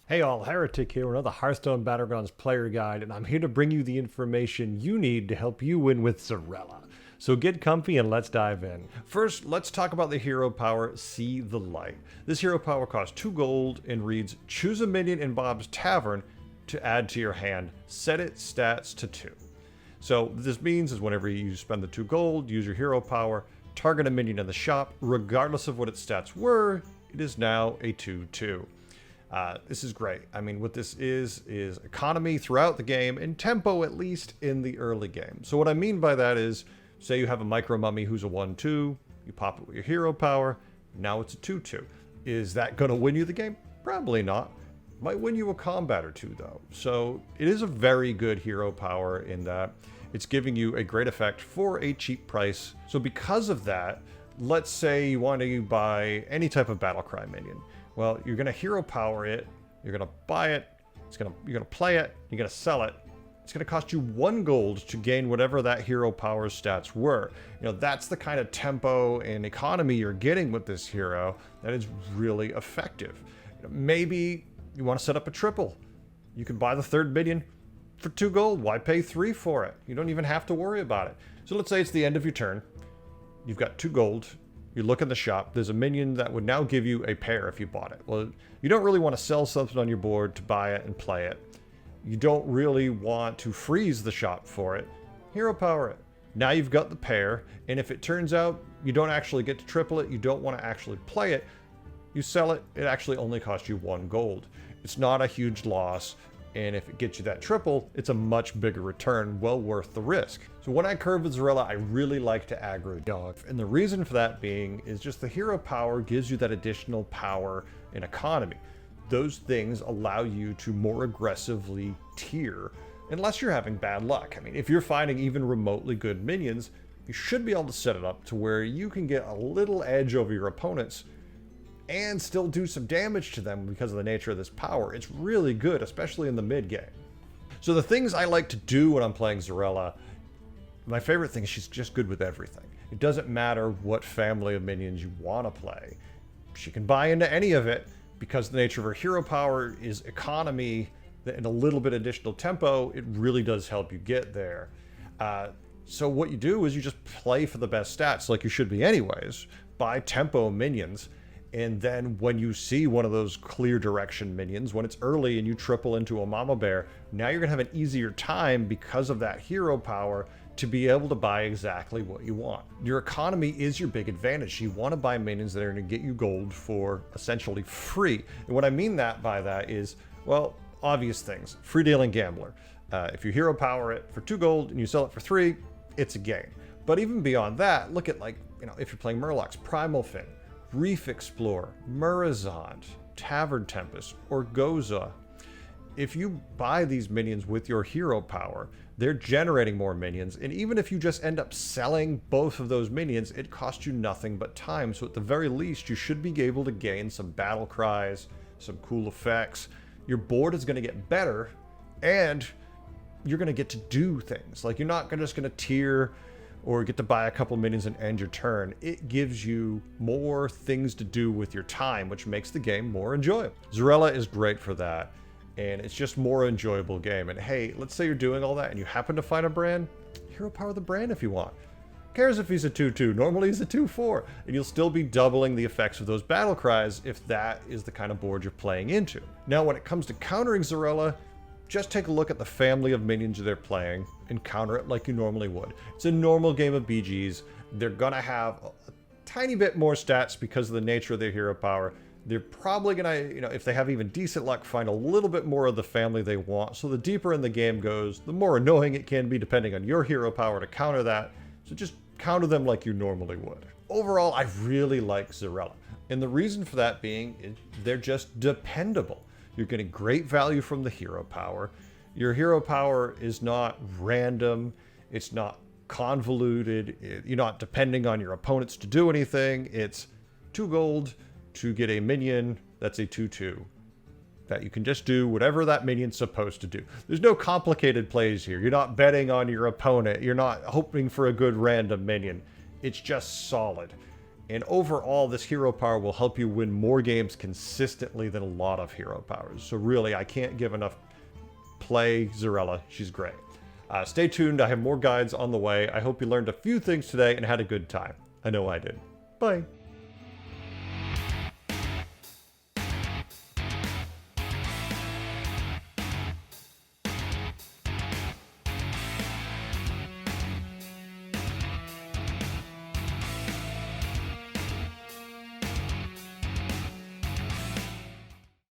Hey all, Heretic here with another Hearthstone Battlegrounds player guide, and I'm here to bring you the information you need to help you win with Xyrella. So get comfy and let's dive in. First, let's talk about the hero power, See the Light. This hero power costs 2 gold and reads, choose a minion in Bob's Tavern to add to your hand, set its stats to 2. So what this means is whenever you spend the 2 gold, use your hero power, target a minion in the shop, regardless of what its stats were, it is now a 2/2. This is great. I mean, what this is economy throughout the game and tempo, at least in the early game. So what I mean by that is, say you have a micro mummy who's a 1/2, you pop it with your hero power, now it's a 2/2. Is that going to win you the game? Probably not. Might win you a combat or two though. So it is a very good hero power in that it's giving you a great effect for a cheap price. So because of that, let's say you want to buy any type of Battlecry minion. Well, you're going to hero power it, you're going to buy it, you're going to play it, you're going to sell it. It's going to cost you 1 gold to gain whatever that hero power stats were. You know, that's the kind of tempo and economy you're getting with this hero that is really effective. You know, maybe you want to set up a triple. You can buy the 3rd minion for 2 gold. Why pay 3 for it? You don't even have to worry about it. So let's say it's the end of your turn. You've got 2 gold. You look in the shop, there's a minion that would now give you a pair if you bought it. Well, you don't really want to sell something on your board to buy it and play it. You don't really want to freeze the shop for it. Hero power it. Now you've got the pair, and if it turns out you don't actually get to triple it, you don't want to actually play it, you sell it, it actually only costs you 1 gold. It's not a huge loss. And if it gets you that triple, it's a much bigger return, well worth the risk. So when I curve with Xyrella, I really like to aggro dog. And the reason for that being is just the hero power gives you that additional power and economy. Those things allow you to more aggressively tier, unless you're having bad luck. I mean, if you're finding even remotely good minions, you should be able to set it up to where you can get a little edge over your opponents and still do some damage to them because of the nature of this power. It's really good, especially in the mid game. So the things I like to do when I'm playing Xyrella, my favorite thing is she's just good with everything. It doesn't matter what family of minions you want to play. She can buy into any of it because the nature of her hero power is economy and a little bit additional tempo. It really does help you get there. So what you do is you just play for the best stats like you should be anyways. Buy tempo minions. And then when you see one of those clear direction minions, when it's early and you triple into a mama bear, now you're going to have an easier time because of that hero power to be able to buy exactly what you want. Your economy is your big advantage. You want to buy minions that are going to get you gold for essentially free. And what I mean by that is, well, obvious things. Free dealing gambler. If you hero power it for 2 gold and you sell it for 3, it's a gain. But even beyond that, look at if you're playing Murlocs, Primal Fin, Reef Explorer, Murazond, Tavern Tempest, or Goza. If you buy these minions with your hero power, they're generating more minions, and even if you just end up selling both of those minions, it costs you nothing but time. So at the very least, you should be able to gain some battle cries, some cool effects. Your board is going to get better, and you're going to get to do things. Like, you're not just going to tier or get to buy a couple minions and end your turn. It gives you more things to do with your time, which makes the game more enjoyable. Xyrella is great for that, and it's just more enjoyable game. And hey, let's say you're doing all that and you happen to find a brand, hero power the brand if you want. Who cares if he's a 2/2? Normally he's a 2/4, and you'll still be doubling the effects of those battle cries if that is the kind of board you're playing into. Now, when it comes to countering Xyrella, just take a look at the family of minions they're playing and counter it like you normally would. It's a normal game of BGs. They're gonna have a tiny bit more stats because of the nature of their hero power. They're probably gonna, if they have even decent luck, find a little bit more of the family they want. So the deeper in the game goes, the more annoying it can be depending on your hero power to counter that. So just counter them like you normally would. Overall, I really like Xyrella. And the reason for that being is they're just dependable. You're getting great value from the hero power. Your hero power is not random. It's not convoluted. You're not depending on your opponents to do anything. It's 2 gold to get a minion that's a 2/2. That you can just do whatever that minion's supposed to do. There's no complicated plays here. You're not betting on your opponent. You're not hoping for a good random minion. It's just solid. And overall, this hero power will help you win more games consistently than a lot of hero powers. So really, I can't give enough play Xyrella. She's great. Stay tuned. I have more guides on the way. I hope you learned a few things today and had a good time. I know I did. Bye.